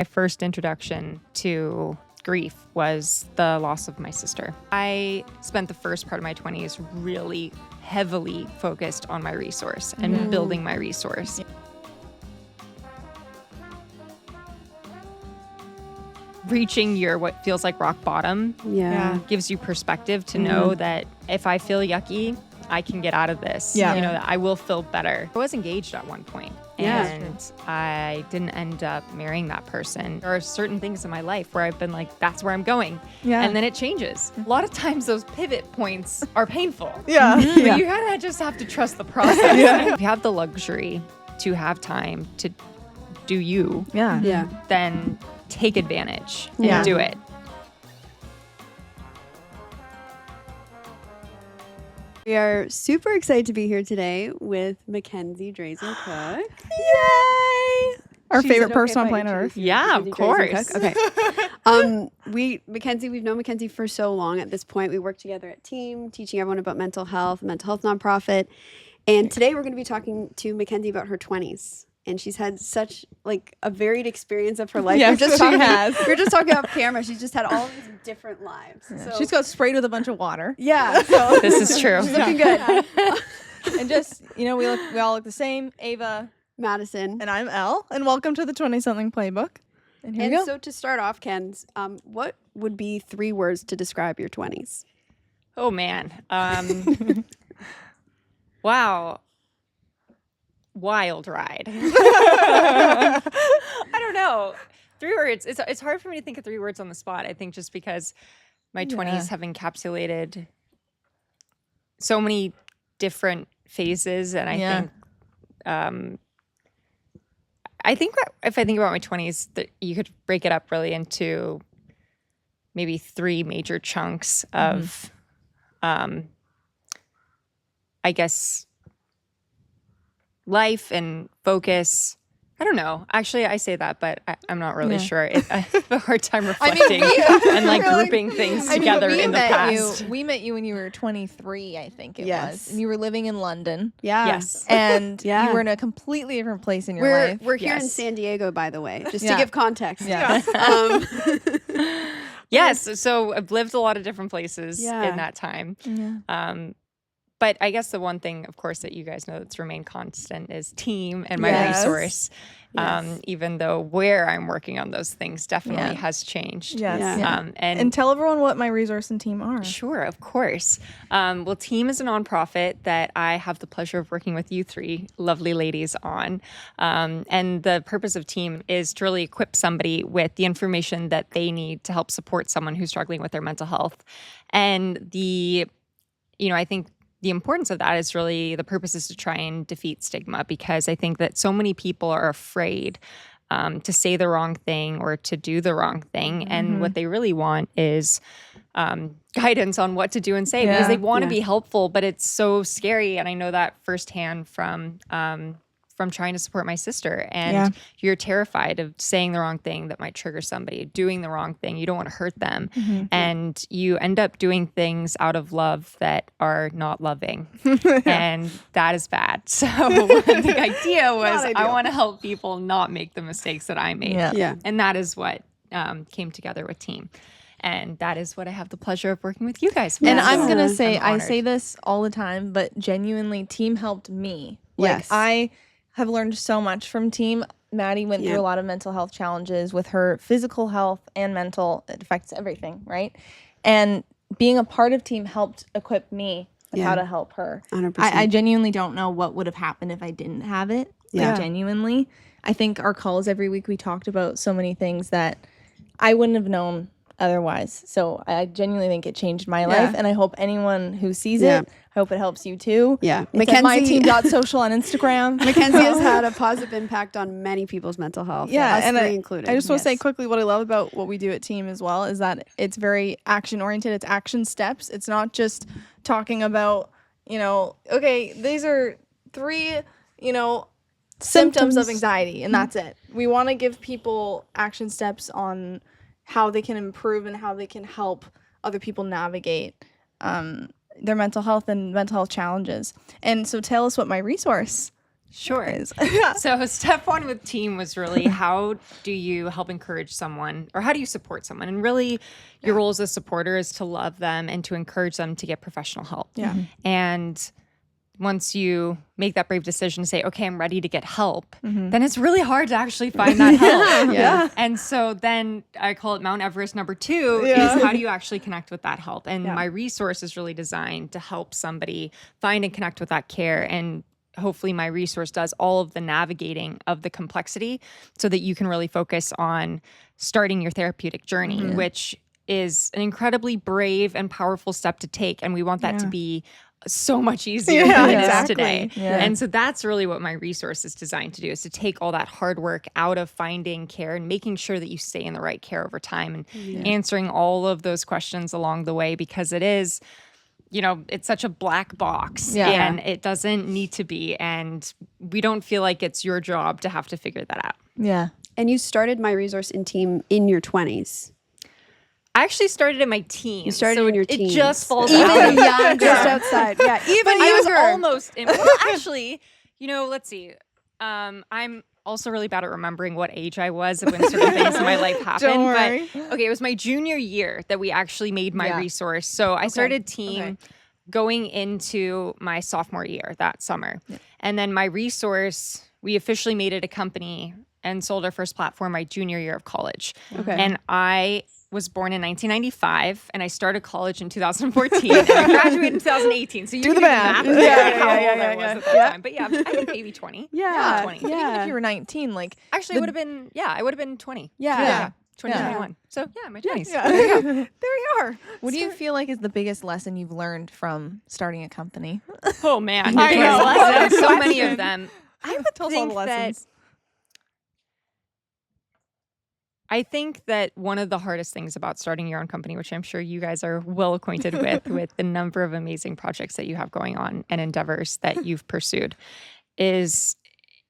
My first introduction to grief was the loss of my sister. I spent the first part of my 20s really heavily focused on my resource and building my resource. Reaching your what feels like rock bottom gives you perspective to know that if I feel yucky, I can get out of this. You know, that I will feel better. I was engaged at one point, and I didn't end up marrying that person. There are certain things in my life where I've been like, that's where I'm going. And then it changes. A lot of times those pivot points are painful. But you kind of just have to trust the process. If you have the luxury to have time to do you, then take advantage and do it. We are super excited to be here today with Mackenzie Drazan Cook. Yay! Our favorite person on planet Earth. Yeah, of course. Okay. We've known Mackenzie for so long at this point. We work together at Team, teaching everyone about mental health nonprofit. And today we're going to be talking to Mackenzie about her 20s. And she's had such a varied experience of her life. Yes, she has. We were just talking off camera. She's just had all these different lives. Yeah. So, she's got sprayed with a bunch of water. Yeah. So this is true. She's looking good. And just, we all look the same. Ava, Madison. and I'm Elle. And welcome to the 20-something playbook. And here we go. So to start off, Kens, what would be 3 words to describe your 20s? Oh, man. Wow. Wild ride. I don't know. 3 words. It's hard for me to think of 3 words on the spot. I think just because my 20s have encapsulated so many different phases, and I think if I think about my 20s, that you could break it up really into maybe 3 major chunks of, I guess, life and focus. I don't know. Actually, I say that, but I'm not really sure. I have a hard time reflecting and grouping things together in the past. We met you when you were 23, I think it was. And you were living in London. Yes. And you were in a completely different place in your life. We're here in San Diego, by the way, just to give context. Yes. So I've lived a lot of different places in that time. But I guess the one thing, of course, that you guys know that's remained constant is team and my resource. Even though where I'm working on those things definitely has changed. And tell everyone what my resource and team are. Sure, of course. Well, Team is a nonprofit that I have the pleasure of working with you 3 lovely ladies on. And the purpose of Team is to really equip somebody with the information that they need to help support someone who's struggling with their mental health. And I think the importance of that is really the purpose is to try and defeat stigma, because I think that so many people are afraid to say the wrong thing or to do the wrong thing. And what they really want is guidance on what to do and say, because they want to be helpful, but it's so scary. And I know that firsthand from trying to support my sister. And you're terrified of saying the wrong thing that might trigger somebody, doing the wrong thing. You don't want to hurt them. And you end up doing things out of love that are not loving. And that is bad. So the idea was I want to help people not make the mistakes that I made. And that is what came together with Team. And that is what I have the pleasure of working with you guys for. And I'm going to say, I say this all the time, but genuinely Team helped me. I have learned so much from Team. Maddie went through a lot of mental health challenges with her physical health and mental. It affects everything, right? And being a part of Team helped equip me with how to help her. 100%. I genuinely don't know what would have happened if I didn't have it. Genuinely. I think our calls every week, we talked about so many things that I wouldn't have known otherwise. So I genuinely think it changed my life, and I hope anyone who sees it, I hope it helps you too. It's at myteam.social on Instagram. Mackenzie has had a positive impact on many people's mental health. Us and 3 included. I just want to say quickly what I love about what we do at Team as well is that it's very action oriented. It's action steps. It's not just talking about, okay, these are 3, symptoms of anxiety, and that's it. We want to give people action steps on how they can improve and how they can help other people navigate their mental health and mental health challenges. And so tell us what my resource Sure. Yeah. So step one with team was really how do you help encourage someone or how do you support someone? And really your role as a supporter is to love them and to encourage them to get professional help. Yeah. And once you make that brave decision to say, okay, I'm ready to get help, then it's really hard to actually find that help. Yeah. And so then I call it Mount Everest number 2 is how do you actually connect with that help? And my resource is really designed to help somebody find and connect with that care. And hopefully my resource does all of the navigating of the complexity so that you can really focus on starting your therapeutic journey, which is an incredibly brave and powerful step to take. And we want that to be so much easier than it is today. Yeah. And so that's really what my resource is designed to do, is to take all that hard work out of finding care and making sure that you stay in the right care over time and answering all of those questions along the way, because it is, it's such a black box and it doesn't need to be. And we don't feel like it's your job to have to figure that out. Yeah. And you started My Resource in Team in your 20s. I actually started in my teens. You started in your teens. It just falls Even out. young, just outside. Yeah, even But I was younger. almost in. Well, actually, let's see. I'm also really bad at remembering what age I was when certain things in my life happened. Don't worry. But okay, it was my junior year that we actually made my resource. So I started team going into my sophomore year that summer. Yeah. And then my resource, we officially made it a company and sold our first platform my junior year of college. Okay. And I was born in 1995 and I started college in 2014 and I graduated in 2018. So you Do the can math. how old I was at that Yeah. time. But yeah, I think maybe 20. Yeah. 20. Even if you were 19, like Actually, I would have been 20. Yeah. 2021. So yeah, my 20s. Yeah. There you go. there you are. What do you feel like is the biggest lesson you've learned from starting a company? Oh man, I know. there's so many of them. I would Tell us all the lessons. I think that one of the hardest things about starting your own company, which I'm sure you guys are well acquainted with the number of amazing projects that you have going on and endeavors that you've pursued, is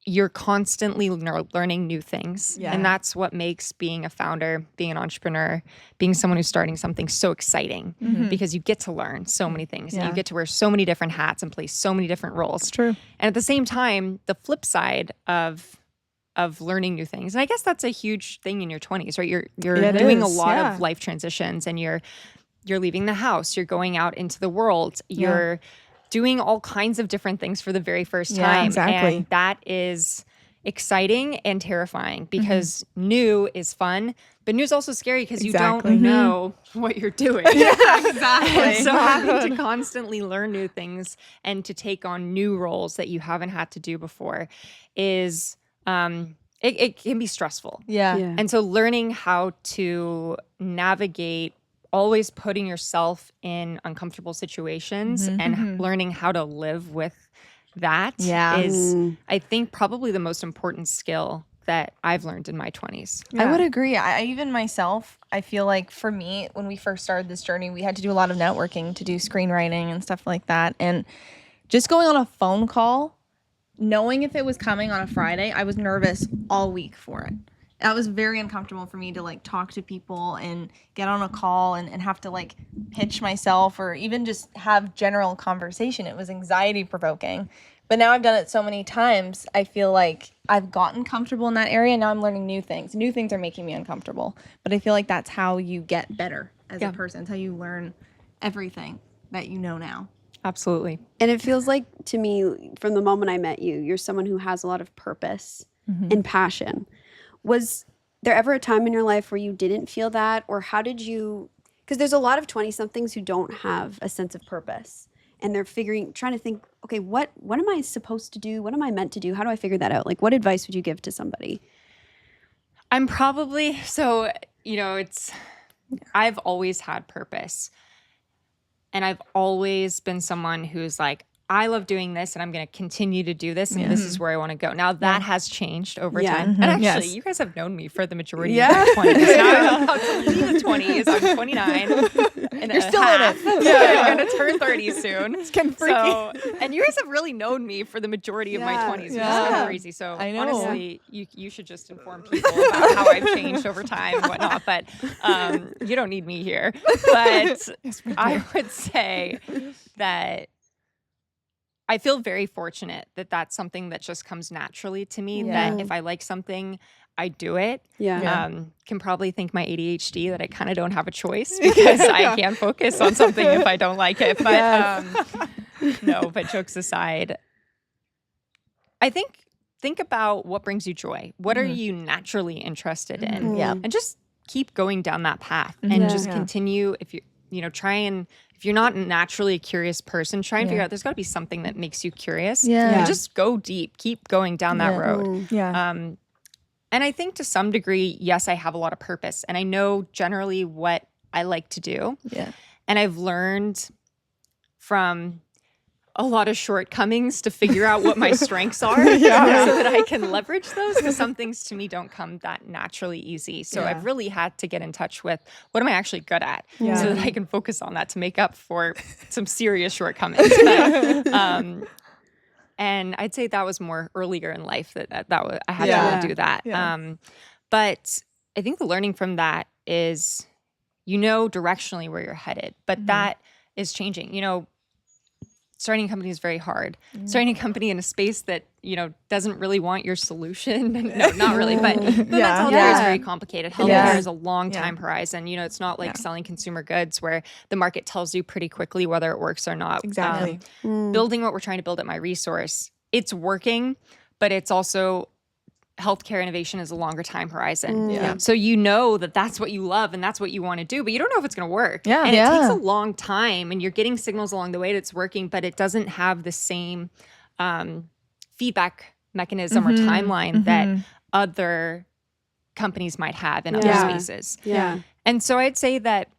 you're constantly learning new things. Yeah. And that's what makes being a founder, being an entrepreneur, being someone who's starting something so exciting, because you get to learn so many things and you get to wear so many different hats and play so many different roles. It's true. And at the same time, the flip side of learning new things, and I guess that's a huge thing in your 20s, right? You're doing a lot of life transitions, and you're leaving the house, you're going out into the world, you're doing all kinds of different things for the very first time. Exactly. And that is exciting and terrifying because new is fun, but new is also scary because you don't know what you're doing. Exactly. And so having to constantly learn new things and to take on new roles that you haven't had to do before is it can be stressful. Yeah. And so learning how to navigate always putting yourself in uncomfortable situations and learning how to live with that is, I think, probably the most important skill that I've learned in my 20s. I would agree. I even myself, I feel like for me, when we first started this journey, we had to do a lot of networking to do screenwriting and stuff like that. And just going on a phone call, knowing if it was coming on a Friday, I was nervous all week for it. That was very uncomfortable for me to like talk to people and get on a call and have to like pitch myself or even just have general conversation. It was anxiety provoking. But now I've done it so many times, I feel like I've gotten comfortable in that area. Now I'm learning new things. New things are making me uncomfortable. But I feel like that's how you get better as a person. It's how you learn everything that you know now. Absolutely. And it feels like to me, from the moment I met you, you're someone who has a lot of purpose and passion. Was there ever a time in your life where you didn't feel that? Or how did you, because there's a lot of 20-somethings who don't have a sense of purpose. And they're trying to think, okay, what am I supposed to do? What am I meant to do? How do I figure that out? Like, what advice would you give to somebody? I'm probably, I've always had purpose. And I've always been someone who's like, I love doing this and I'm going to continue to do this and this is where I want to go. Now that has changed over time. And actually, you guys have known me for the majority of my 20s. Now I'm about to leave the 20s. I'm 29 and You're still in it. I'm going to turn 30 soon. It's kind of freaky. So, and you guys have really known me for the majority of my 20s, which is kind of crazy. So I know. honestly, you should just inform people about how I've changed over time and whatnot. But you don't need me here. But I would say that I feel very fortunate that that's something that just comes naturally to me, that if I like something, I do it. Can probably thank my ADHD that I kind of don't have a choice because I can't focus on something if I don't like it. But no, but jokes aside, I think about what brings you joy. What are you naturally interested in? And just keep going down that path and just continue. If if you're not naturally a curious person, try and figure out there's got to be something that makes you curious. And just go deep. Keep going down that road. And I think to some degree, yes, I have a lot of purpose and I know generally what I like to do. And I've learned from a lot of shortcomings to figure out what my strengths are so that I can leverage those, because some things to me don't come that naturally easy. So I've really had to get in touch with what am I actually good at so that I can focus on that to make up for some serious shortcomings. But, and I'd say that was more earlier in life that I had to really do that. But I think the learning from that is, directionally where you're headed, but that is changing. Starting a company is very hard. Starting a company in a space that, doesn't really want your solution. No, not really. But the mental health care is very complicated. Healthcare is a long time horizon. It's not like selling consumer goods where the market tells you pretty quickly whether it works or not. Exactly. Building what we're trying to build at My Resource, it's working, but it's also healthcare innovation is a longer time horizon. So that's what you love and that's what you want to do, but you don't know if it's going to work. And it takes a long time and you're getting signals along the way that it's working, but it doesn't have the same feedback mechanism or timeline that other companies might have in other spaces. And so I'd say that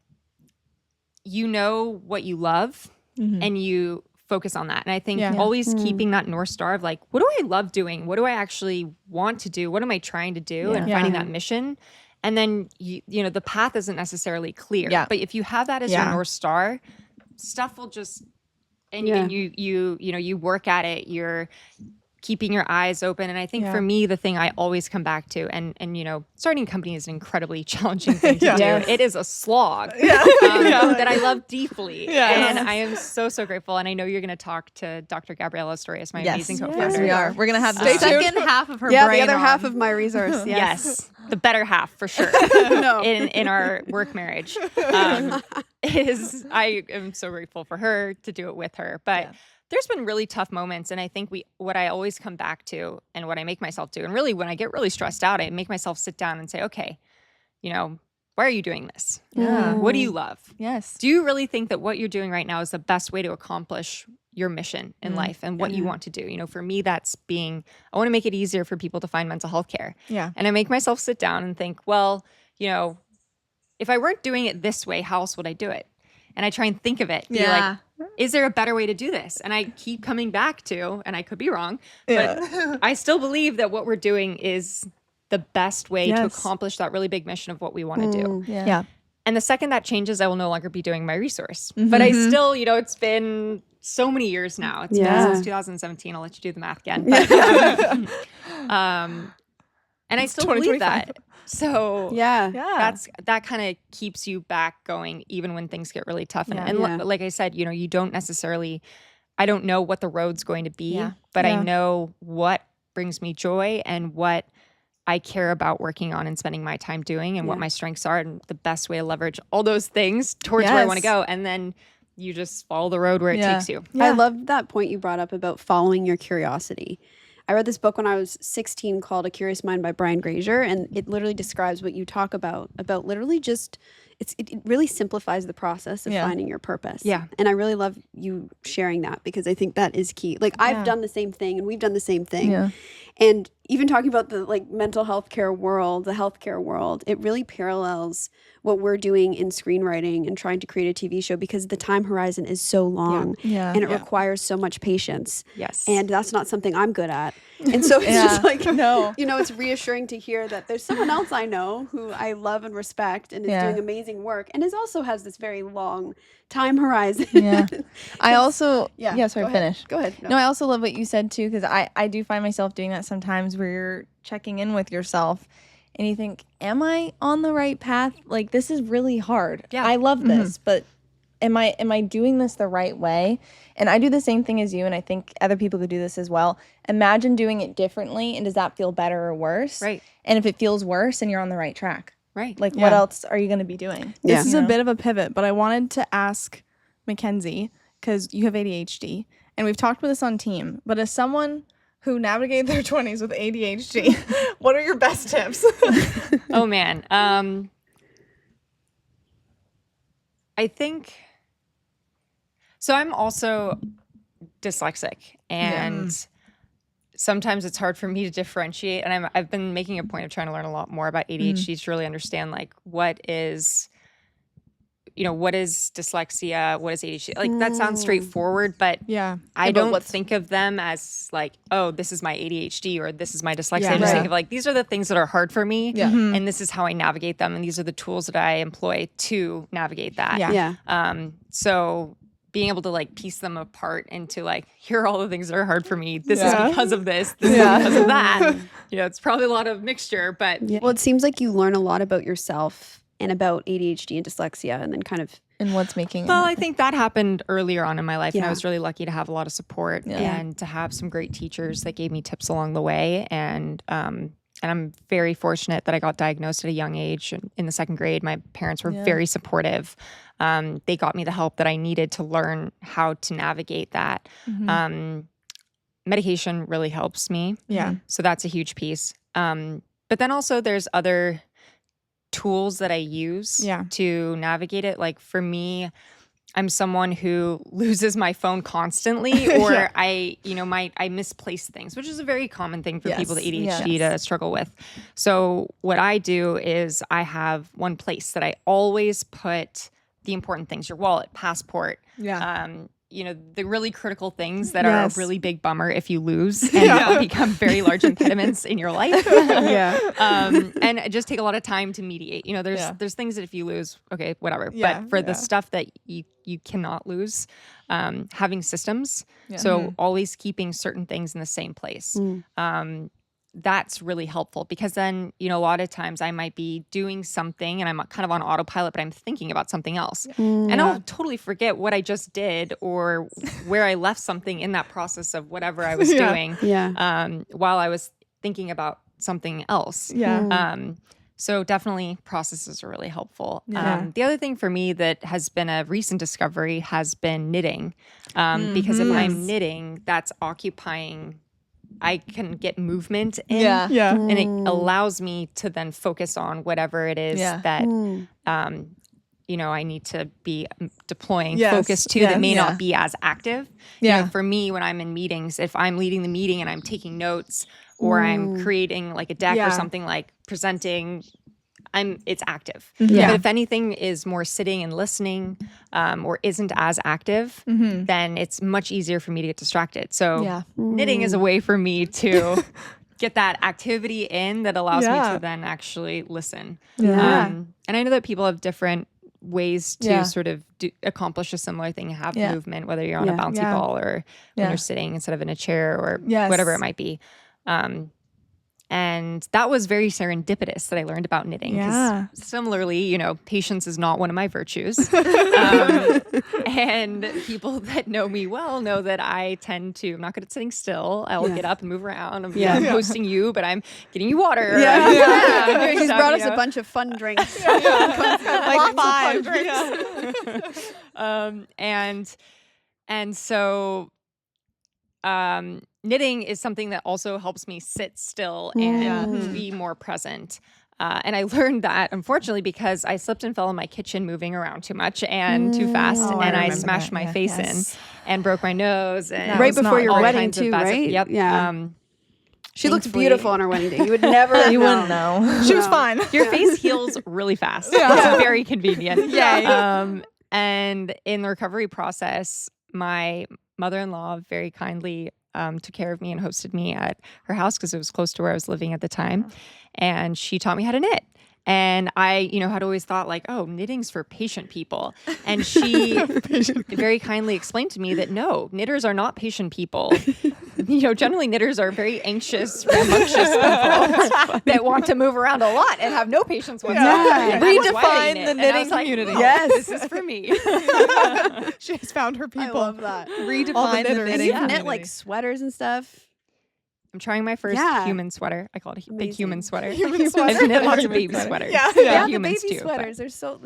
what you love and you focus on that. And I think always keeping that North Star of like, what do I love doing? What do I actually want to do? What am I trying to do? And finding that mission. And then, the path isn't necessarily clear. But if you have that as your North Star, stuff will just, and you work at it, you're keeping your eyes open. And I think for me, the thing I always come back to, and starting a company is an incredibly challenging thing to do. It is a slog that I love deeply. And I am so, so grateful. And I know you're going to talk to Dr. Gabriella Stories, my amazing co-founder. Yes, we are. We're going to have the second half of her brain the other on. half of My Resource. Yes. The better half for sure. in our work marriage. I am so grateful for her to do it with her. But there's been really tough moments. And I think what I always come back to and what I make myself do, and really when I get really stressed out, I make myself sit down and say, okay, why are you doing this? What do you love? Do you really think that what you're doing right now is the best way to accomplish your mission in life and what you want to do? For me, that's I want to make it easier for people to find mental health care. And I make myself sit down and think, well, if I weren't doing it this way, how else would I do it? And I try and think of it. Be like, is there a better way to do this? And I keep coming back to, and I could be wrong, but I still believe that what we're doing is the best way to accomplish that really big mission of what we want to do. And the second that changes, I will no longer be doing My Resource. But I still, it's been so many years now. It's been since 2017. I'll let you do the math again. But, and I still believe that. So that kind of keeps you back going even when things get really tough. And like I said, you don't necessarily, I don't know what the road's going to be, but I know what brings me joy and what I care about working on and spending my time doing and what my strengths are and the best way to leverage all those things towards where I want to go. And then you just follow the road where it takes you. I love that point you brought up about following your curiosity. I read this book when I was 16 called A Curious Mind by Brian Grazer, and it literally describes what you talk about literally just, it really simplifies the process of finding your purpose. And I really love you sharing that because I think that is key. Like I've done the same thing and we've done the same thing. And even talking about the mental health care world, the healthcare world, it really parallels what we're doing in screenwriting and trying to create a TV show because the time horizon is so long and it requires so much patience. And that's not something I'm good at. And so it's just like, it's reassuring to hear that there's someone else I know who I love and respect and is doing amazing work and also has this very long time horizon. I also, finish. Go ahead. No, I also love what you said too, because I do find myself doing that sometimes where you're checking in with yourself and you think, am I on the right path? Like, this is really hard. I love this, but am I doing this the right way? And I do the same thing as you, and I think other people could do this as well. Imagine doing it differently, and does that feel better or worse? Right. And if it feels worse, then you're on the right track. Right. Like, what else are you going to be doing? Yeah. You This know? is This a is bit a bit of a pivot, but I wanted to ask Mackenzie, because you have ADHD, and we've talked about this on team, but as someone who navigated their 20s with ADHD, what are your best tips? Oh man. I think so. I'm also dyslexic, and sometimes it's hard for me to differentiate. And I've been making a point of trying to learn a lot more about ADHD to really understand like what is dyslexia, what is ADHD. Like that sounds straightforward, but I don't think of them as like, oh, this is my ADHD or this is my dyslexia. I just think of like, these are the things that are hard for me, and this is how I navigate them, and these are the tools that I employ to navigate that. So being able to like piece them apart into like, here are all the things that are hard for me. This is because of this. This is because of that. It's probably a lot of mixture, but Well, it seems like you learn a lot about yourself and about ADHD and dyslexia, and then kind of And what's making Well, I think that happened earlier on in my life, and I Yeah. was really lucky to have a lot of support and to have some great teachers that gave me tips along the way. And I'm very fortunate that I got diagnosed at a young age. In the second grade, my parents were very supportive. They got me the help that I needed to learn how to navigate that. Medication really helps me. So that's a huge piece. But then also there's other tools that I use to navigate it. Like for me, I'm someone who loses my phone constantly, or I misplace things, which is a very common thing for people with ADHD to struggle with. So what I do is I have one place that I always put the important things: your wallet, passport, the really critical things that are a really big bummer if you lose and become very large impediments in your life. And just take a lot of time to mediate. There's things that if you lose, okay, whatever. But for the stuff that you cannot lose, having systems. So always keeping certain things in the same place. That's really helpful, because then, a lot of times I might be doing something and I'm kind of on autopilot, but I'm thinking about something else. And I'll totally forget what I just did or where I left something in that process of whatever I was doing while I was thinking about something else. So definitely processes are really helpful. The other thing for me that has been a recent discovery has been knitting. Because if I'm knitting, that's occupying, I can get movement in, and it allows me to then focus on whatever it is that I need to be deploying focus to that may not be as active. For me, when I'm in meetings, if I'm leading the meeting and I'm taking notes or I'm creating like a deck or something, like presenting, it's active. But if anything is more sitting and listening, or isn't as active, then it's much easier for me to get distracted. So knitting is a way for me to get that activity in that allows me to then actually listen. And I know that people have different ways to sort of accomplish a similar thing, have movement, whether you're on a bouncy ball or when you're sitting instead of in a chair or whatever it might be. And that was very serendipitous that I learned about knitting. Because similarly, patience is not one of my virtues. And people that know me well know that I tend to, I'm not good at sitting still. I'll get up and move around. I'm hosting you, but I'm getting you water. She's brought us a bunch of fun drinks. like 5 drinks. And so knitting is something that also helps me sit still and be more present. And I learned that, unfortunately, because I slipped and fell in my kitchen moving around too much and too fast, and I smashed my face in and broke my nose. And right before your all wedding kinds of too, bad stuff. right? Yep. Yeah. She looked Thankfully- beautiful on her wedding day. You would never You wouldn't know. She was fine. Your face heals really fast. It's very convenient. And in the recovery process, my mother-in-law very kindly took care of me and hosted me at her house because it was close to where I was living at the time. And she taught me how to knit. And I, had always thought like, oh, knitting's for patient people. And she very kindly explained to me that no, knitters are not patient people. generally knitters are very anxious, rambunctious people that want to move around a lot and have no patience whatsoever. Yeah. And I was Redefine wearing it, the and I knitting was like, community. "Oh, Yes. this is for me." She has found her I people. love that. Redefine the And knitting you've community. knit like sweaters and stuff. I'm trying my first Yeah. human sweater. I call it a big Amazing. human sweater. Human sweater. I've knit lots of Human baby sweater. sweaters. Yeah. Yeah, the Humans baby too, sweaters. They're so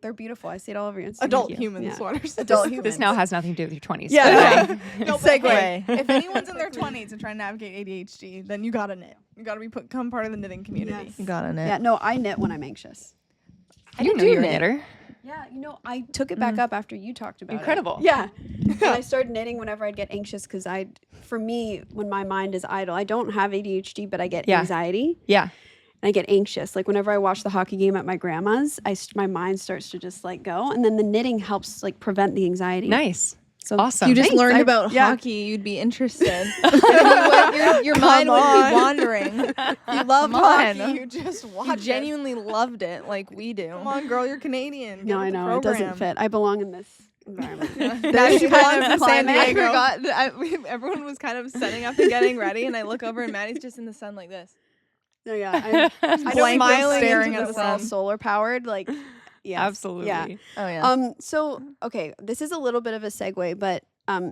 they're beautiful. I see it all over your Instagram. Adult you. human Yeah. sweaters. Adult This humans. now has nothing to do with your 20s. Yeah. but, No, Segue. segue. If anyone's in their 20s and trying to navigate ADHD, then you gotta knit. You gotta become part of the knitting community. Yes. You gotta knit. Yeah, no, I knit when I'm anxious. I didn't know you were a knitter. Yeah, I took it back up after you talked about Incredible. it. Yeah. And I started knitting whenever I'd get anxious because for me, when my mind is idle, I don't have ADHD, but I get Yeah. anxiety Yeah. and I get anxious. Like whenever I watch the hockey game at my grandma's, my mind starts to just like go. And then the knitting helps like prevent the anxiety. Nice. So Awesome. If you just Thanks. learned I- about yeah. hockey, you'd be interested. your mind would be wandering. You loved Come on. hockey. You just You watch it. genuinely loved it like we do. Come on, girl, you're Canadian. Get No, with I the know. It doesn't program. fit. I belong in this environment. Now she belongs kind to of San climate. I Diego. forgot that everyone was kind of setting up and getting ready, and I look over and Maddie's just in the sun like this. No, yeah. I don't Blank even smiling staring into at the the we're all sun. solar powered. Like, yes. Absolutely. Yeah. Oh yeah. So okay, this is a little bit of a segue, but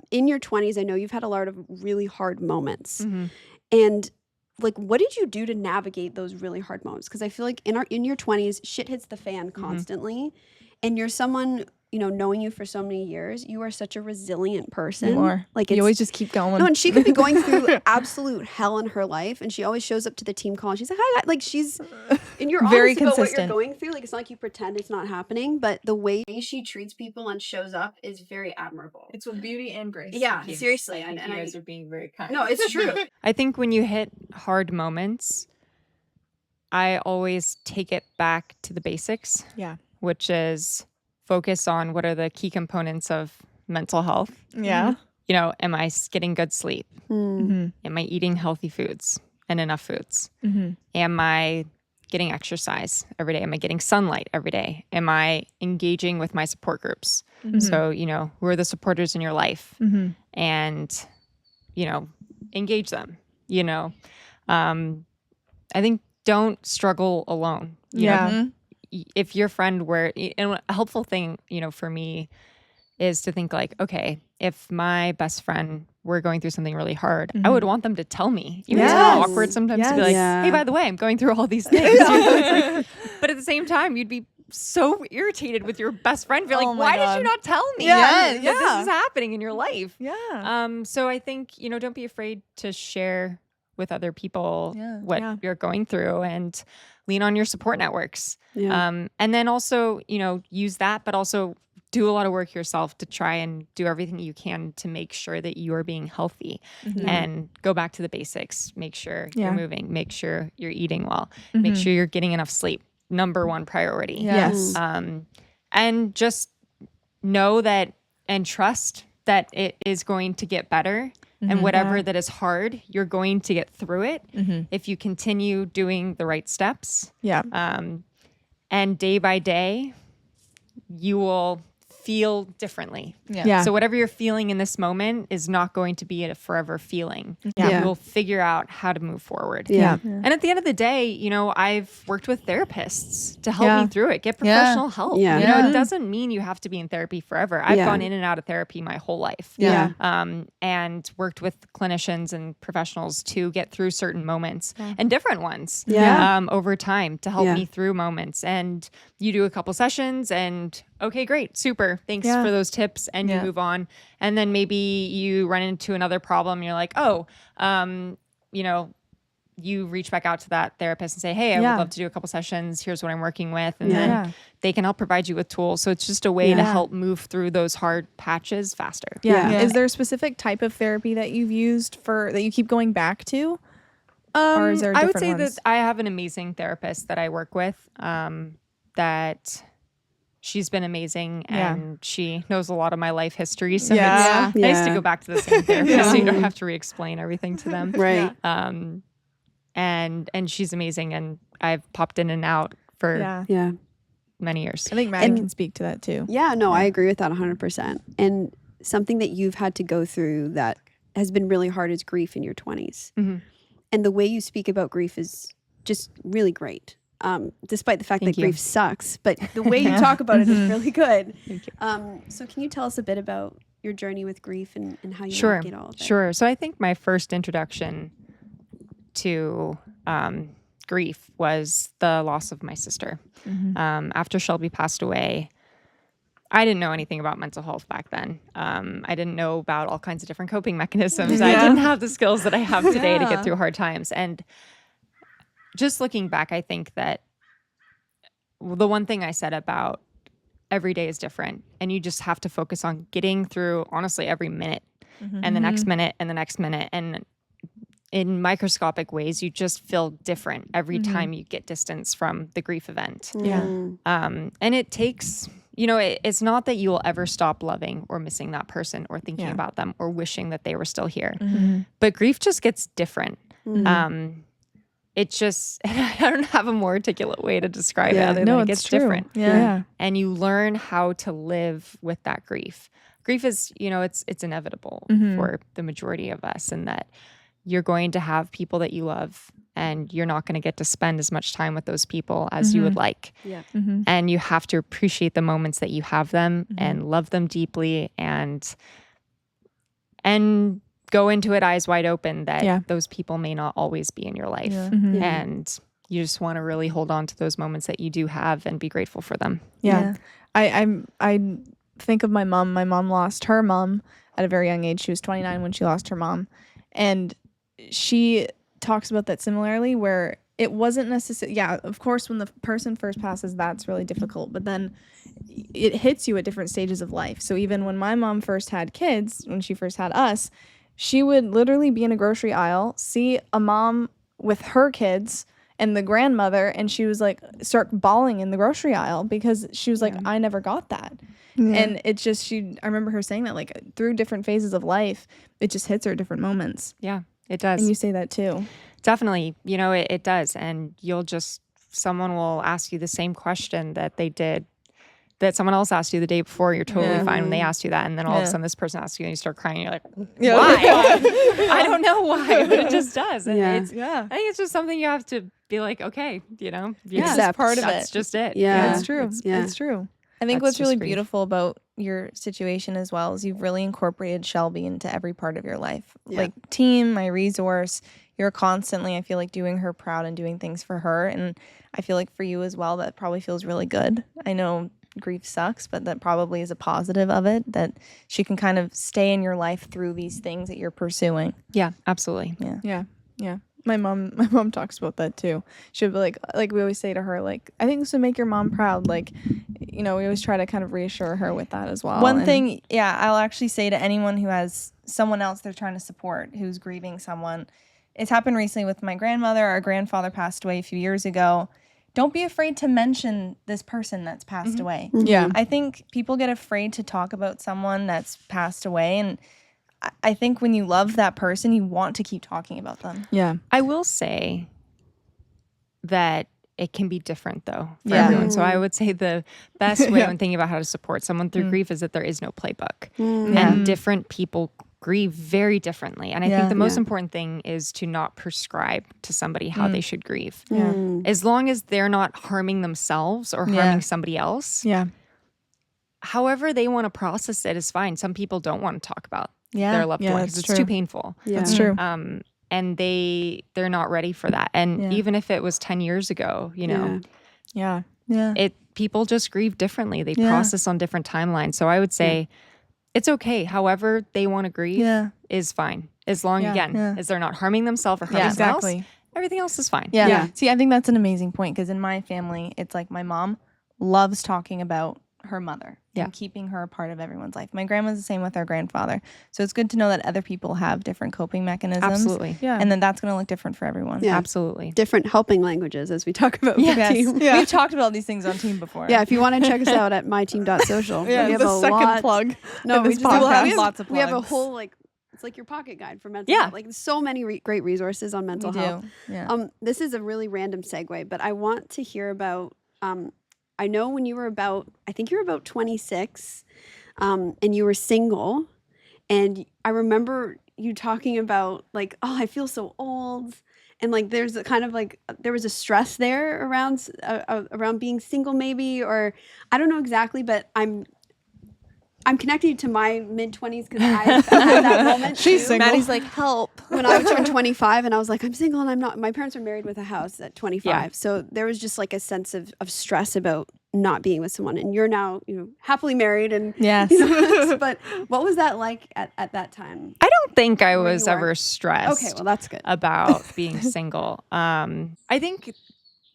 in your 20s, I know you've had a lot of really hard moments. Mhm. And like, what did you do to navigate those really hard moments? Because I feel like in your 20s, shit hits the fan constantly, and you're someone, knowing you for so many years, you are such a resilient person. You are. Like You it's, always just keep going. no, and she could be going through absolute hell in her life, and she always shows up to the team call. And she's like, "Hi," like she's, and you're Very honest about what consistent. you're going through. Like it's not like you pretend it's not happening, but the way she treats people and shows up is very admirable. It's with beauty and grace. Yeah, Yes. seriously, I think and you I- guys are being very kind. No, it's true. I think when you hit hard moments, I always take it back to the basics. Yeah. Which is focus on what are the key components of mental health. Yeah. Am I getting good sleep? Mm-hmm. Am I eating healthy foods and enough foods? Mm-hmm. Am I getting exercise every day? Am I getting sunlight every day? Am I engaging with my support groups? Mm-hmm. So, who are the supporters in your life? Mm-hmm. And, engage them, I think don't struggle alone. You know, Yeah. if your friend and a helpful thing, for me is to think like, okay, if my best friend were going through something really hard, I would want them to tell me. Even though Yes. it's awkward sometimes to be like, Yes. hey, by the way, I'm going through all these things. It's like- but at the same time, you'd be so irritated with your best friend. You're Oh like, my why God. did you not tell me Yeah, that yeah. this is happening in your life? Yeah. So I think, don't be afraid to share with other people Yeah. what Yeah. you're going through and lean on your support networks. Yeah. And then also, use that, but also do a lot of work yourself to try and do everything you can to make sure that you are being healthy and go back to the basics. Make sure Yeah. you're moving, make sure you're eating well, make sure you're getting enough sleep. Number one priority. Yes. And just know that and trust that it is going to get better. And whatever that is hard, you're going to get through it if you continue doing the right steps. Yeah. And day by day, you will feel differently. Yeah. So whatever you're feeling in this moment is not going to be a forever feeling. Yeah. You will figure out how to move forward. Yeah. And at the end of the day, I've worked with therapists to help Yeah. me through it. Get professional help. Yeah. It doesn't mean you have to be in therapy forever. I've Yeah. gone in and out of therapy my whole life. Yeah. And worked with clinicians and professionals to get through certain moments and different ones Yeah. over time to help Yeah. me through moments. And you do a couple sessions and okay, great, super. Thanks Yeah. for those tips. And you Yeah. move on. And then maybe you run into another problem. You're like, you reach back out to that therapist and say, hey, I Yeah. would love to do a couple sessions. Here's what I'm working with. And Yeah. then Yeah. they can help provide you with tools. So it's just a way to Yeah. help move through those hard patches faster. Yeah. Yeah. Is there a specific type of therapy that you've used that you keep going back to? Or is there I would different say ones? that I have an amazing therapist that I work with that she's been amazing Yeah. and she knows a lot of my life history. So Yeah. it's nice to Yeah. go back to the same therapist so you don't have to re-explain everything to them. Right. And she's amazing and I've popped in and out for Yeah. Yeah. many years. I think Maddie And- can speak to that too. Yeah, no, I agree with that 100%. And something that you've had to go through that has been really hard is grief in your 20s. Mm-hmm. And the way you speak about grief is just really great. Despite the fact Thank that you. grief sucks, but the way you talk about it is really good. Thank you. So can you tell us a bit about your journey with grief and how you Sure. navigate all of it? Sure. So I think my first introduction to grief was the loss of my sister. After Shelby passed away, I didn't know anything about mental health back then. I didn't know about all kinds of different coping mechanisms. I didn't have the skills that I have today to get through hard times. And just looking back, I think that the one thing I said about every day is different, and you just have to focus on getting through, honestly, every minute and the next minute and the next minute. And in microscopic ways, you just feel different every time you get distance from the grief event. And it takes, it's not that you will ever stop loving or missing that person or thinking about them or wishing that they were still here. But grief just gets different. It just, I don't have a more articulate way to describe it other than it gets different. And you learn how to live with that grief. Grief is, it's inevitable for the majority of us, and that you're going to have people that you love, and you're not going to get to spend as much time with those people as you would like. And you have to appreciate the moments that you have them and love them deeply, and go into it eyes wide open that those people may not always be in your life. And you just want to really hold on to those moments that you do have and be grateful for them. I think of my mom. My mom lost her mom at a very young age. She was 29 when she lost her mom. And she talks about that similarly, where it wasn't necessarily, of course, when the person first passes, that's really difficult. But then it hits you at different stages of life. So even when my mom first had kids, when she first had us, she would literally be in a grocery aisle, see a mom with her kids and the grandmother, and she was like, start bawling in the grocery aisle because she was like, I never got that. And it's just, I remember her saying that, like, through different phases of life, it just hits her at different moments. Yeah, it does. And you say that too. Definitely. It does. And someone will ask you the same question that someone else asked you the day before. You're totally fine when they asked you that. And then all of a sudden this person asks you and you start crying. You're like, why? I don't know why, but it just does. And I think it's just something you have to be like, okay, That's part of it. That's just it. It's true. It's true. I think That's what's really just grief. beautiful about your situation as well is you've really incorporated Shelby into every part of your life. Like team, my resource, you're constantly, I feel like, doing her proud and doing things for her. And I feel like for you as well, that probably feels really good. I know grief sucks, but that probably is a positive of it, that she can kind of stay in your life through these things that you're pursuing. Yeah, absolutely. Yeah. My mom talks about that too. She'll be like we always say to her, like, I think this would make your mom proud. Like, we always try to kind of reassure her with that as well. One thing, I'll actually say to anyone who has someone else they're trying to support who's grieving someone, it's happened recently with my grandmother. Our grandfather passed away a few years ago. Don't be afraid to mention this person that's passed away. Yeah. I think people get afraid to talk about someone that's passed away, and I think when you love that person, you want to keep talking about them. Yeah. I will say that it can be different though for everyone. So I would say the best way when thinking about how to support someone through grief is that there is no playbook. And different people grieve very differently. And I think the most important thing is to not prescribe to somebody how they should grieve. As long as they're not harming themselves or harming somebody else. However they want to process it is fine. Some people don't want to talk about their loved one because it's too painful. That's true. And they're not ready for that. And even if it was 10 years ago, people just grieve differently. They process on different timelines. So I would say it's okay. However they want to grieve is fine. As long, as they're not harming themselves or harming someone else, everything else is fine. See, I think that's an amazing point, because in my family, it's like my mom loves talking about her mother and keeping her a part of everyone's life. My grandma's the same with our grandfather. So it's good to know that other people have different coping mechanisms. Absolutely. And then that's going to look different for everyone. Absolutely. Different helping languages, as we talk about with team. We've talked about these things on team before. If you want to check us out at myteam.social. We have the a second lot. plug. No, we just have lots of we have a plugs. whole it's like your pocket guide for mental health. Like so many great resources on mental health. This is a really random segue, but I want to hear about I know when you were I think you were about 26, and you were single, and I remember you talking about like, oh, I feel so old. And like, there's a kind of like, there was a stress there around being single maybe, or I don't know exactly, but I'm connected to my mid-20s because I had that moment She's too. single. Maddie's like, help. When I turned 25 and I was like, I'm single and I'm not. My parents were married with a house at 25. Yeah. So there was just like a sense of stress about not being with someone. And you're now, happily married. And Yes. but what was that like at that time? I don't think I Where was you are. ever stressed Okay, well, that's good. about being single. I think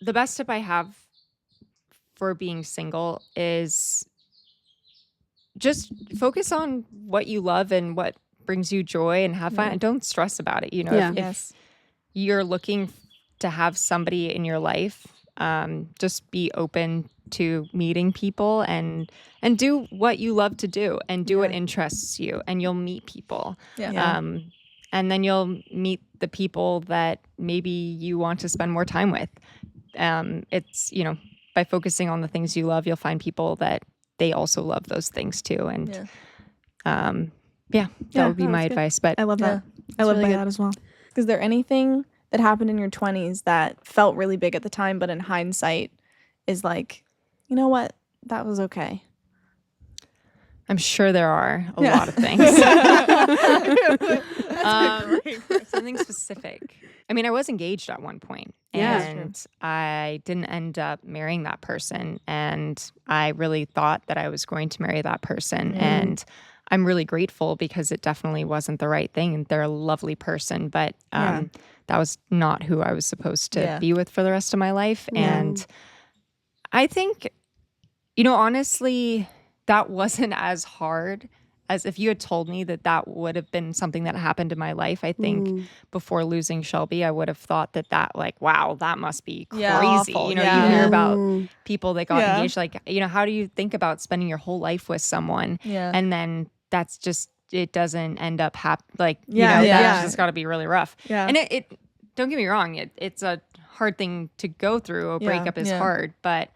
the best tip I have for being single is just focus on what you love and what brings you joy and have fun. And don't stress about it. Yeah. If you're looking to have somebody in your life, just be open to meeting people and do what you love to do and do what interests you, and you'll meet people. And then you'll meet the people that maybe you want to spend more time with. It's, by focusing on the things you love, you'll find people that they also love those things too. And that would be my advice. But I love that. I love that as well. Is there anything that happened in your 20s that felt really big at the time, but in hindsight is like, you know what? That was okay. I'm sure there are a lot of things. Something specific. I mean, I was engaged at one point, and I didn't end up marrying that person. And I really thought that I was going to marry that person. And I'm really grateful because it definitely wasn't the right thing. And they're a lovely person, but that was not who I was supposed to be with for the rest of my life. And I think, honestly, that wasn't as hard as if you had told me that would have been something that happened in my life. I think before losing Shelby, I would have thought that like, wow, that must be crazy. Awful. You hear about people that got engaged. Like, how do you think about spending your whole life with someone? And then that's just, it doesn't end up that's just got to be really rough. And it don't get me wrong, it's a hard thing to go through. A breakup is hard, but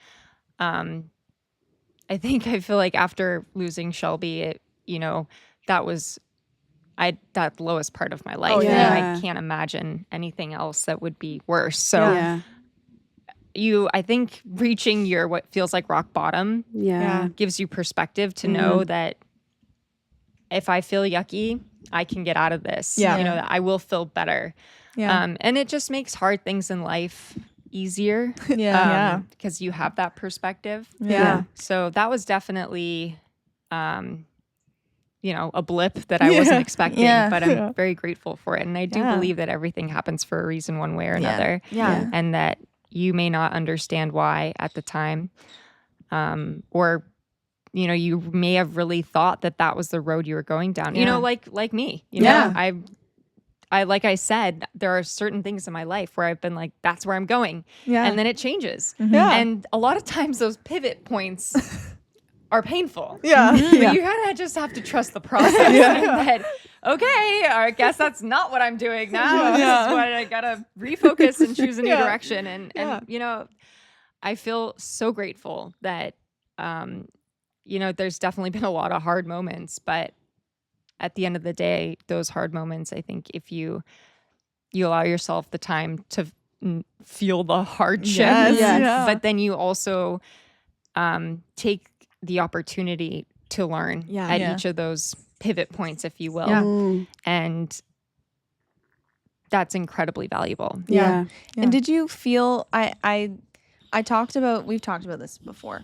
I feel like after losing Shelby, that was that lowest part of my life. I can't imagine anything else that would be worse. So I think reaching your what feels like rock bottom gives you perspective to know that if I feel yucky, I can get out of this. That I will feel better. And it just makes hard things in life easier. Because you have that perspective. So that was definitely a blip that I wasn't expecting, but I'm very grateful for it. And I do believe that everything happens for a reason one way or another. And that you may not understand why at the time. Or you may have really thought that was the road you were going down. Like me. I like I said, there are certain things in my life where I've been like, that's where I'm going. And then it changes. And a lot of times those pivot points are painful. But you kind of just have to trust the process. And that, okay, I guess that's not what I'm doing now. This is what I gotta refocus and choose a new direction. And I feel so grateful that there's definitely been a lot of hard moments, but at the end of the day, those hard moments, I think if you allow yourself the time to feel the hardship, but then you also take the opportunity to learn at each of those pivot points, if you will. And that's incredibly valuable. And did you feel, we've talked about this before,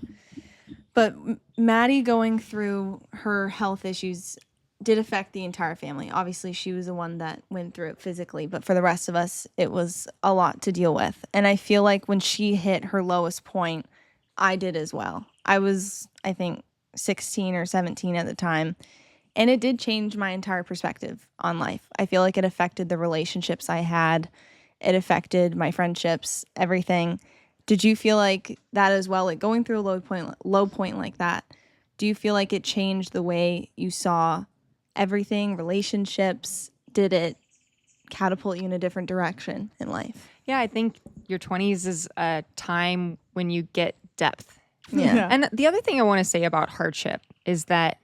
but Maddie going through her health issues did affect the entire family. Obviously, she was the one that went through it physically, but for the rest of us, it was a lot to deal with. And I feel like when she hit her lowest point, I did as well. I was, I think, 16 or 17 at the time, and it did change my entire perspective on life. I feel like it affected the relationships I had. It affected my friendships, everything. Did you feel like that as well? Like going through a low point like that, do you feel like it changed the way you saw everything, relationships? Did it catapult you in a different direction in life? Yeah, I think your 20s is a time when you get depth. And the other thing I want to say about hardship is that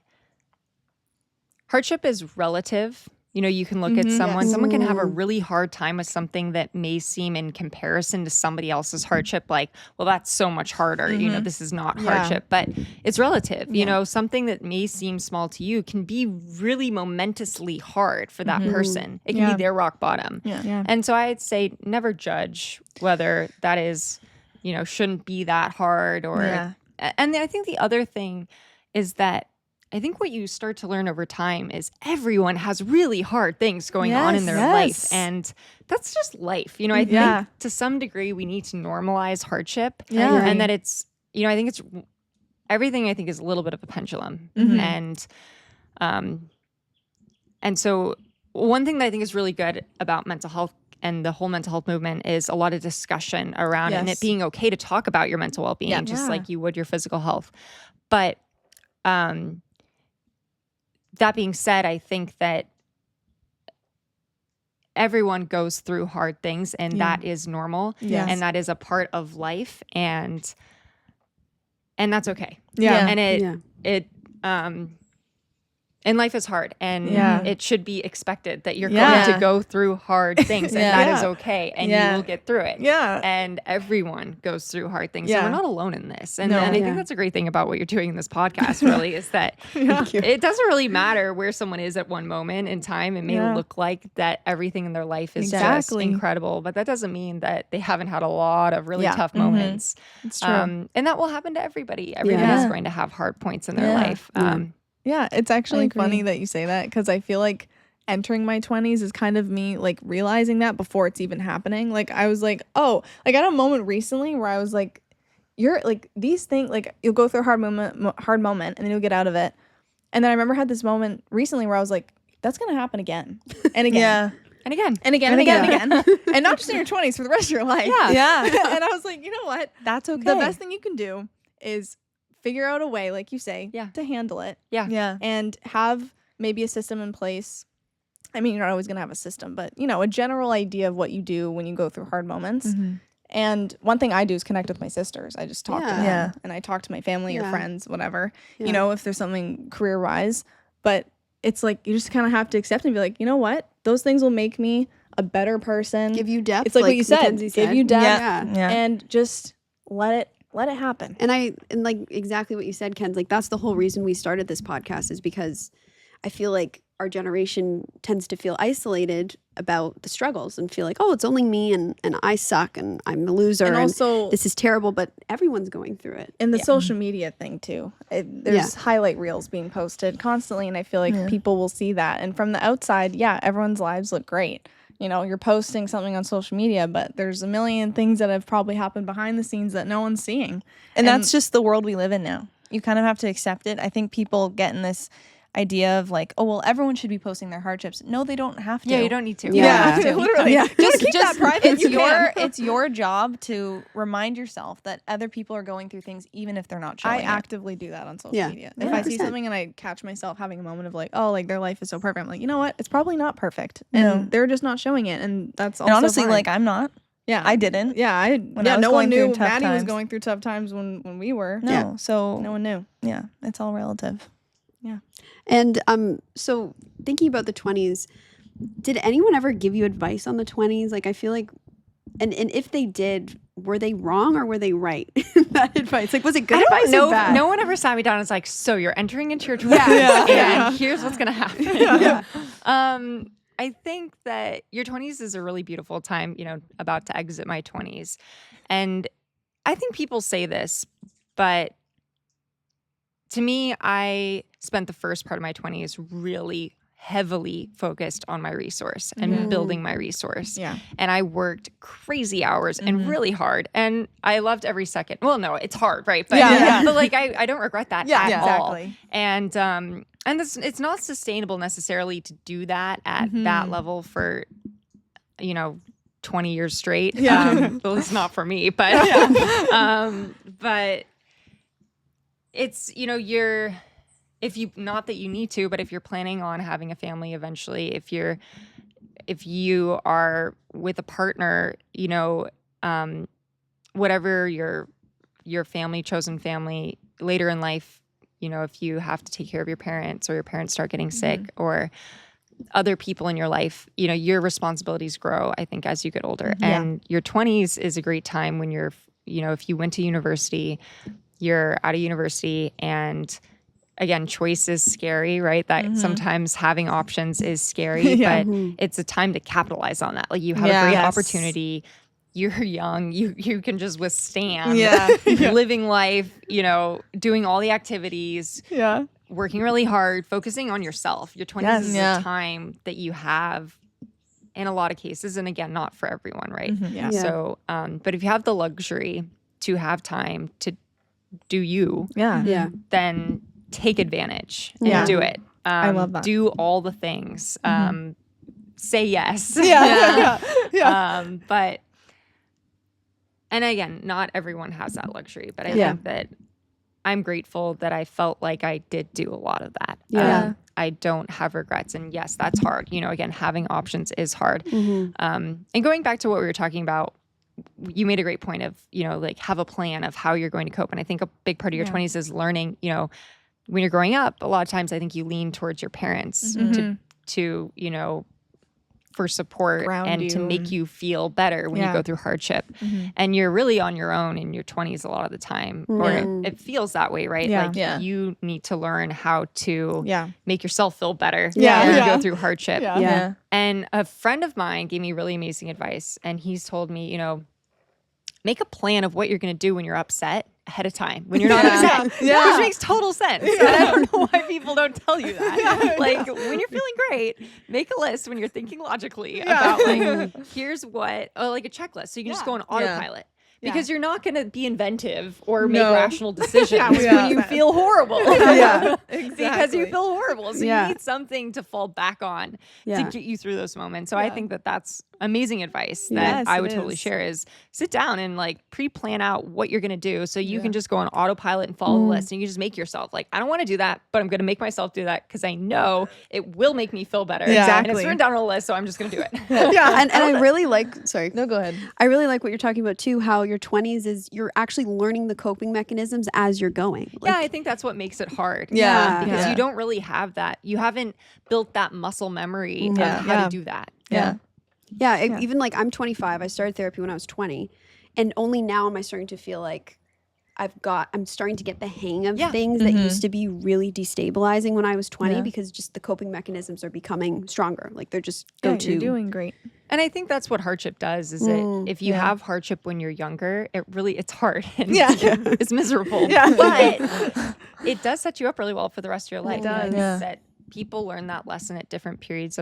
hardship is relative. You know, you can look at someone can have a really hard time with something that may seem in comparison to somebody else's hardship like, well, that's so much harder. You know, this is not hardship, but it's relative. You know, something that may seem small to you can be really momentously hard for that person. It can be their rock bottom. And so I'd say never judge whether that is, you know, shouldn't be that hard or, and I think the other thing is that I think what you start to learn over time is everyone has really hard things going on in their life. And that's just life. You know, I think to some degree we need to normalize hardship. And that it's, you know, I think it's everything I think is a little bit of a pendulum. And so one thing that I think is really good about mental health and the whole mental health movement is a lot of discussion around it and it being okay to talk about your mental well-being, just like you would your physical health. But that being said, I think that everyone goes through hard things and that is normal and that is a part of life and that's okay. And life is hard and it should be expected that you're going to go through hard things and that is okay and you will get through it. And everyone goes through hard things. And we're not alone in this. And I think that's a great thing about what you're doing in this podcast really is that it doesn't really matter where someone is at one moment in time. It may look like that everything in their life is just incredible, but that doesn't mean that they haven't had a lot of really tough moments. It's true. And that will happen to everybody. Everybody's going to have hard points in their life. Yeah, it's actually funny that you say that because I feel like entering my 20s is kind of me like realizing that before it's even happening. Like I was like, oh, like I had a moment recently where I was like, you're like these things, like you'll go through a hard moment and then you'll get out of it. And then I remember I had this moment recently where I was like, that's going to happen again and again. And again. And again and again and again. And not just in your 20s, for the rest of your life. And I was like, you know what? That's okay. The best thing you can do is figure out a way, like you say, to handle it. And have maybe a system in place. I mean, you're not always going to have a system, but, you know, a general idea of what you do when you go through hard moments. And one thing I do is connect with my sisters. I just talk to them. And I talk to my family or friends, whatever, you know, if there's something career-wise. But it's like you just kind of have to accept and be like, you know what? Those things will make me a better person. Give you depth. It's like what you said. Mackenzie said. Give you depth. And just let it happen. And like exactly what you said, Ken's like that's the whole reason we started this podcast is because I feel like our generation tends to feel isolated about the struggles and feel like, oh, it's only me and I suck and I'm a loser and also this is terrible, but everyone's going through it. And the social media thing too. There's highlight reels being posted constantly and I feel like people will see that. And from the outside, everyone's lives look great. You know, you're posting something on social media, but there's a million things that have probably happened behind the scenes that no one's seeing. And that's just the world we live in now. You kind of have to accept it. I think people get in this idea of like, oh, well, everyone should be posting their hardships. No, they don't have to. Yeah, you don't need to. You don't have to. Literally. Just keep that private. It's your job to remind yourself that other people are going through things even if they're not showing I it. actively do that on social media. If I see something and I catch myself having a moment of like, oh, like their life is so perfect, I'm like, you know what? It's probably not perfect. And they're just not showing it. And that's also and honestly, fine. like I'm not. Yeah. I didn't. Yeah, no one knew Maddie was going through tough times when we were. No. So no one knew. Yeah, it's all relative. Yeah. And so thinking about the 20s, did anyone ever give you advice on the 20s? Like I feel like and if they did, were they wrong or were they right? That advice. Like was it good advice or bad? No one ever sat me down and was like, so you're entering into your 20s and here's what's gonna happen. I think that your 20s is a really beautiful time, you know, about to exit my 20s. And I think people say this, but to me, I spent the first part of my 20s really heavily focused on my resource and building my resource. And I worked crazy hours and really hard. And I loved every second. Well, no, it's hard, right? But, but like, I don't regret that at all. And it's not sustainable necessarily to do that at that level for, you know, 20 years straight. Well, it's not for me, but, but it's, you know, if you, not that you need to, but if you're planning on having a family eventually, if you are with a partner, you know, whatever your chosen family later in life, you know, if you have to take care of your parents or your parents start getting sick or other people in your life, your responsibilities grow, I think, as you get older. And your 20s is a great time when you're, if you went to university, you're out of university, and again, choice is scary, right? That sometimes having options is scary, but it's a time to capitalize on that. Like, you have a great opportunity. You're young. You can just withstand living life, doing all the activities, working really hard, focusing on yourself. Your 20s is a time that you have in a lot of cases. And again, not for everyone, right? So, but if you have the luxury to have time to do you, then take advantage and do it. I love that. Do all the things. Say yes. But, and again, not everyone has that luxury, but I think that I'm grateful that I felt like I did do a lot of that. I don't have regrets. And yes, that's hard. Again, having options is hard. And going back to what we were talking about, you made a great point of, like, have a plan of how you're going to cope. And I think a big part of your 20s is learning, when you're growing up, a lot of times I think you lean towards your parents to for support and to make you feel better when you go through hardship. And you're really on your own in your 20s a lot of the time, or it feels that way, right? Like you need to learn how to make yourself feel better when you go through hardship. And a friend of mine gave me really amazing advice, and he's told me, make a plan of what you're going to do when you're upset ahead of time, when you're not upset, which makes total sense. And I don't know why people don't tell you that. Like, when you're feeling great, make a list when you're thinking logically about, like, here's what, like a checklist. So you can just go on autopilot. Because you're not going to be inventive or make rational decisions when you feel horrible. Because you feel horrible. So you need something to fall back on to get you through those moments. So I think that that's amazing advice that I would totally share, is sit down and, like, pre-plan out what you're going to do, so you can just go on autopilot and follow the list, and you just make yourself like, I don't want to do that, but I'm going to make myself do that because I know it will make me feel better. And it's written down on a list, so I'm just going to do it. And I really like, sorry. No, go ahead. I really like what you're talking about too, how your 20s is you're actually learning the coping mechanisms as you're going. Like, I think that's what makes it hard. Because you don't really have that. You haven't built that muscle memory of how to do that. Even like, I'm 25. I started therapy when I was 20, and only now am I starting to feel like I'm starting to get the hang of things that used to be really destabilizing when I was 20, because just the coping mechanisms are becoming stronger. Like, they're just go-to. You're doing great. And I think that's what hardship does, is that if you have hardship when you're younger, it's hard and it's miserable. But it does set you up really well for the rest of your life. It does. That people learn that lesson at different periods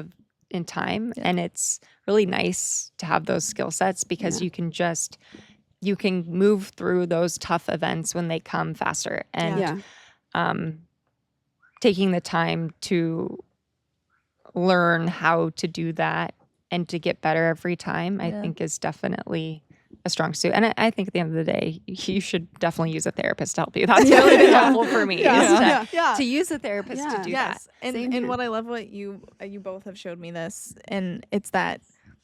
in time. And it's really nice to have those skill sets, because you can move through those tough events when they come faster. And taking the time to learn how to do that and to get better every time, I think, is definitely a strong suit. And I think at the end of the day, you should definitely use a therapist to help you. That's really been helpful for me, to use a therapist to do that. And what I love, what you both have showed me this, and it's that,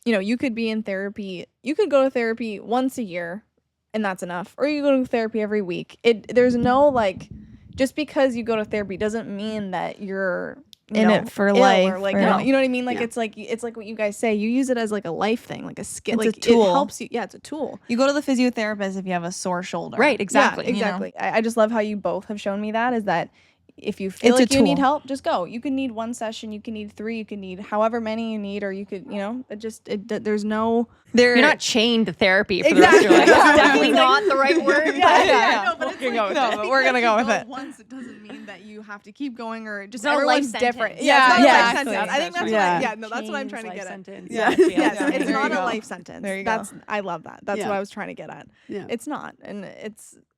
you could be in therapy, you could go to therapy once a year, and that's enough. Or you go to therapy every week. There's no, like, just because you go to therapy doesn't mean that you're in it for life, or like, you know what I mean? Like, it's like what you guys say. You use it as like a life thing, like a skill. It's like, a tool. It helps you. Yeah, it's a tool. You go to the physiotherapist if you have a sore shoulder. Right, exactly. Yeah, exactly. I just love how you both have shown me that, is that if you feel like you need help, just go. You can need one session, you can need 3, you can need however many you need, or you could, there's no... You're not chained to therapy for the rest of your life. That's definitely not the right word. No, but we're going to go with it. Once, it doesn't mean that you have to keep going, or just everyone's different. It's not a life sentence. I think that's that's what I'm trying to get at. Yes, it's not a life sentence. There you go. I love that. That's what I was trying to get at. It's not, and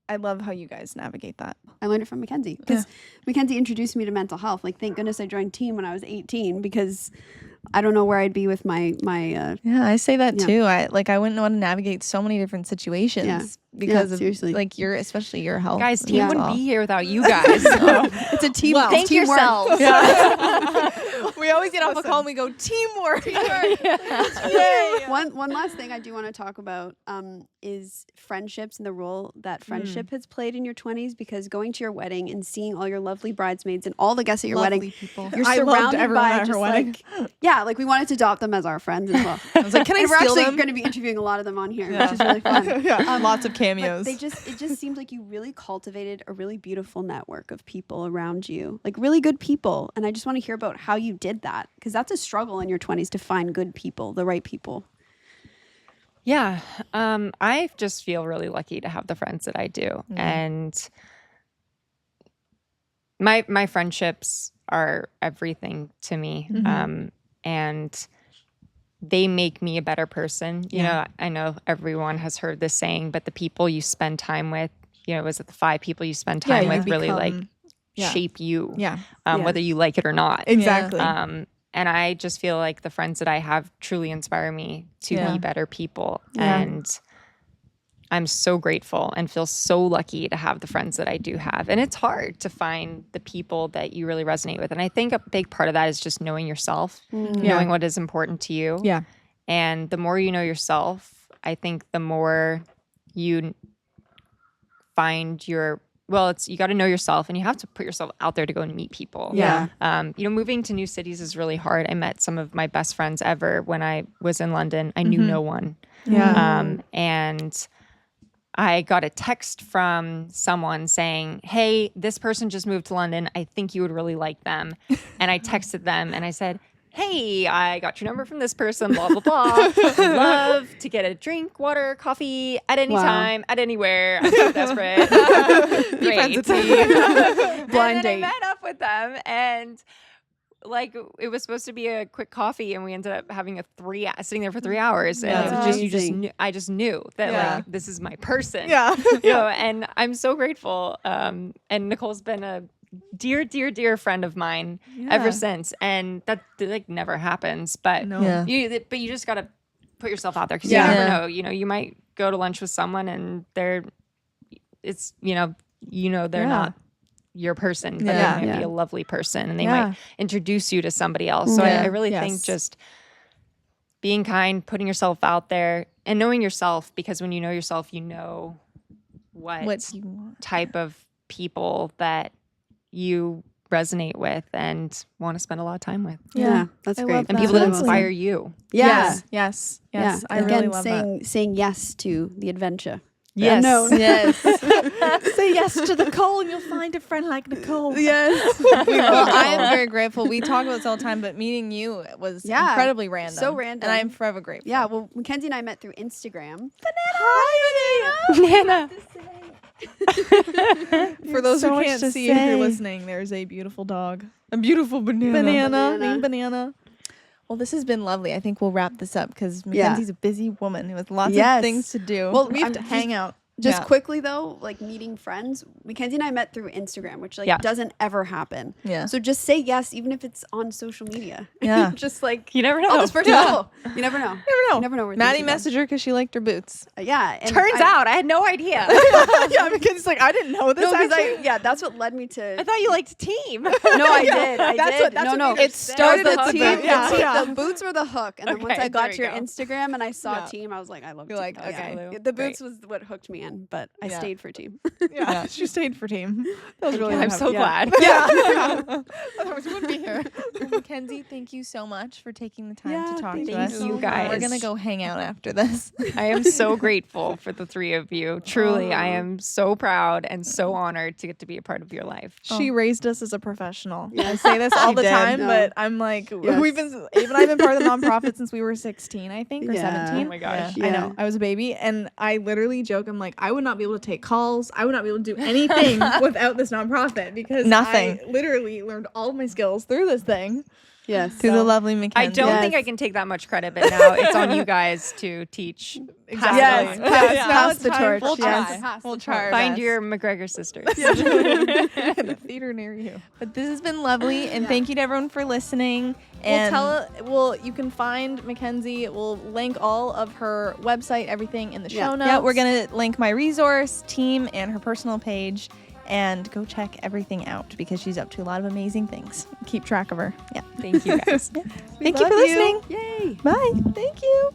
I love how you guys navigate that. I learned it from Mackenzie, because Mackenzie introduced me to mental health. Like, thank goodness I joined Team when I was 18, because I don't know where I'd be with my I say that too. I wouldn't know how to navigate so many different situations because of seriously, like especially your health. Guys, Team wouldn't be here without you guys. It's a team. Thank yourselves. We always get off a call and we go, teamwork. One last thing I do want to talk about is friendships and the role that friendship has played in your 20s, because going to your wedding and seeing all your lovely bridesmaids and all the guests at your Lovely wedding, people. you're I loved surrounded everyone by at her just wedding. like we wanted to adopt them as our friends as well. I was like, can I And we're steal actually them? going to be interviewing a lot of them on here, which is really fun. Lots of But cameos. it just seemed like you really cultivated a really beautiful network of people around you, like really good people. And I just want to hear about how you did that, because that's a struggle in your 20s to find good people, the right people. Yeah. I just feel really lucky to have the friends that I do. And my friendships are everything to me. And they make me a better person. You know, I know everyone has heard this saying, but the people you spend time with, is it the 5 people you spend time with really like shape you, whether you like it or not. Exactly. And I just feel like the friends that I have truly inspire me to be better people. And I'm so grateful and feel so lucky to have the friends that I do have. And it's hard to find the people that you really resonate with. And I think a big part of that is just knowing yourself, knowing what is important to you. Yeah. And the more you know yourself, I think the more you find you got to know yourself, and you have to put yourself out there to go and meet people. Yeah. Moving to new cities is really hard. I met some of my best friends ever when I was in London. I knew no one. And I got a text from someone saying, hey, this person just moved to London. I think you would really like them. And I texted them and I said, hey, I got your number from this person, blah, blah, blah. I'd love to get a drink, water, coffee at any time, at anywhere. I'm so desperate. Great. Blind And then date. I met up with them, and like it was supposed to be a quick coffee, and we ended up having sitting there for 3 hours. And That's it was amazing. I just knew that like this is my person. Yeah. And I'm so grateful. And Nicole's been a dear, dear, dear friend of mine ever since, and that like never happens. But you just gotta put yourself out there, because you never know. You might go to lunch with someone and they're not your person, but they might be a lovely person, and they might introduce you to somebody else. So I really think just being kind, putting yourself out there, and knowing yourself, because when you know yourself, you know what you want. type of people that you resonate with and want to spend a lot of time with. Yeah, that's I great. love And that. people that Totally. inspire you. Yeah. Yes. Yeah. I Again, really love that. saying yes to the adventure. Yes. Unknown. Yes. Say yes to Nicole and you'll find a friend like Nicole. Yes. Well, I am very grateful. We talk about this all the time, but meeting you was incredibly random. So random. And I am forever grateful. Yeah, well, Mackenzie and I met through Instagram. Nana. For those so who much can't to see if you're say. listening, there's a beautiful dog. A beautiful Banana. Named Banana. Well, this has been lovely. I think we'll wrap this up because Mackenzie's a busy woman with lots Yes. of things to do. Well, We have I'm to hang out. Just Yeah. quickly though, like meeting friends, Mackenzie and I met through Instagram, which like doesn't ever happen. Yeah. So just say yes, even if it's on social media. Yeah. Just like, You never know. oh, this person's cool. You never know. You never know where Maddie things are messaged her because she liked her boots. going. Yeah. And Turns out I had no idea. Yeah, Mackenzie's like, I didn't know this. No, because actually. that's what led me to. I thought you liked team. No, I did. I That's did. what- that's no, what no. made It started the a hook. team. Yeah. The boots were the hook, and then once Okay, I got there to you your go. Instagram and I saw team, I was like, I love. You're team. like, okay. The boots was what hooked me in, but I Yeah. stayed for team. Yeah, she stayed for team. That was really I'm so glad. Yeah. Otherwise, we wouldn't be here. Mackenzie, thank you so much for taking the time to talk to thank us. you guys. We're going to go hang out after this. I am so grateful for the 3 of you. Truly, I am so proud and so honored to get to be a part of your life. She raised us as a professional. I say this all She the did. time, No. but I'm like, Yes. Abe and I've been part of the nonprofit since we were 16, I think, or Yeah. 17. Oh my gosh. I know. I was a baby, and I literally joke. I'm like, I would not be able to take calls. I would not be able to do anything without this nonprofit because Nothing. I literally learned all of my skills through this thing. Yes. Through the lovely I Mackenzie. don't think I Yes. can take that much credit, but now it's on you guys to teach. Exactly. Yes. Now Pass it's the time torch. We'll Yes. try. We'll try our Find best. your McGregor sisters. In a theater near you. But this has been lovely, and thank you to everyone for listening. And You can find Mackenzie. We'll link all of her website, everything in the show notes. yeah, we're gonna link my resource, team, and her personal page. and go check everything out because she's up to a lot of amazing things. Keep track of her. Yeah. Thank you guys. Thank you for listening. Yay. Bye. Thank you.